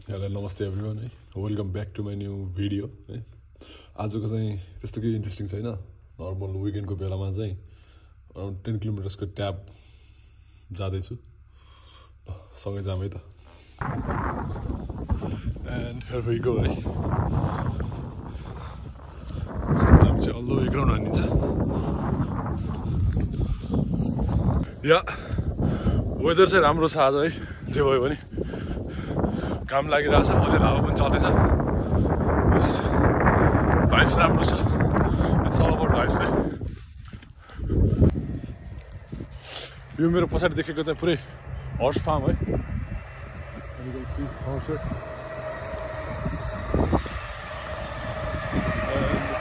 hello नमस्ते everyone है welcome back to my new video है आजको चाहिँ त्यस्तो केही इन्ट्रेस्टिङ छैन नर्मल विकेन्डको बेलामा चाहिँ अराउन्ड 10 किलोमिटर्सको ट्याब जाँदैछु सँगै जाम है त एन्ड हियर वी गो है हामी चाहिँ अल्दो ग्राउन्ड हानिन्छ या वेदर चाहिँ राम्रो छ आज है जे भयो भने काम लागिरहेछ अहिले हावा पनि चल्दैछ भाइब्स राम्रो छ इट्स अल अबाउट भाइब्स है यो मेरो पछाडि देखेको चाहिँ पुरै हर्स फार्म है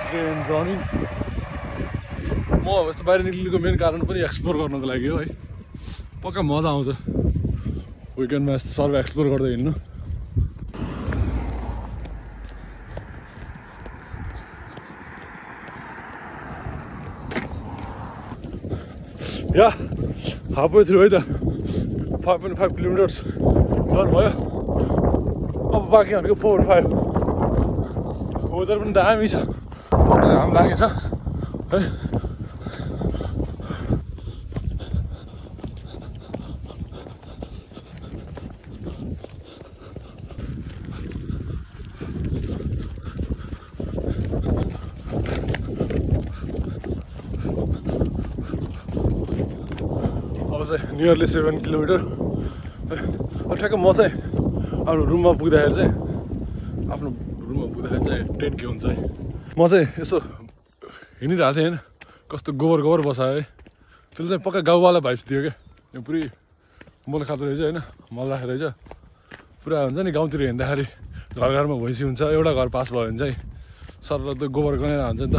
ट्रेन रनिङ म यस्तो बाहिर निक्लिनुको मेन कारण पनि एक्सप्लोर गर्नको लागि हो है पक्का मजा आउँछ विकेन्डमा यस्तो सर्व एक्सप्लोर गर्दै हिँड्नु या हाफवे थ्रु है त 5.5 किलोमिटर्स डन भयो अब बाँकी भनेको 4.5 वेदर पनि दामी छ घाम लागेछ है नियरली 7 किलोमिटर ठ्याक्क म चाहिँ आफ्नो रुममा पुग्दाखेरि चाहिँ 10 के हुन्छ है म चाहिँ यसो हिँडिरहेको थिएँ होइन कस्तो गोबर बसायो है त्यसले चाहिँ पक्का गाउँवाला भाइब्स दियो क्या यो पुरै मोल खाँदो रहेछ होइन मल राखेको रहेछ पुरा हुन्छ नि गाउँतिर हिँड्दाखेरि घरमा भैँसी हुन्छ एउटा घर पास भयो भने चाहिँ सर त गोबर गनेर हुन्छ नि त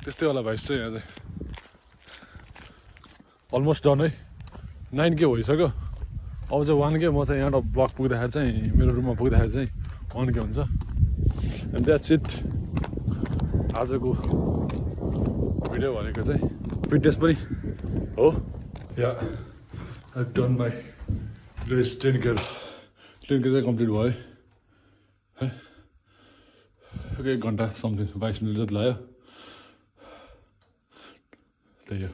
त्यस्तै वाला भाइब्स चाहिँ यहाँ चाहिँ अलमोस्ट डन है 9 के भइसक्यो अब चाहिँ 1 के म चाहिँ यहाँ ब्लक पुग्दाखेरि चाहिँ मेरो रुममा पुग्दाखेरि चाहिँ 1 के हुन्छ एन्ड द्याट्स इट आजको भिडियो भनेको चाहिँ फिटनेस पनि हो या डन बाई रेस 10 के चाहिँ कम्प्लिट भयो है 1 घन्टा समथिङ 22 मिनट जति लाग्यो त्यही हो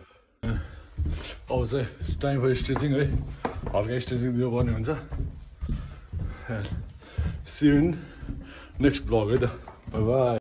अब चाहिँ टाइम फर स्ट्रेचिङ है हल्का स्ट्रेचिङ दिनुपर्ने हुन्छ see you in next vlog है त बाई बाई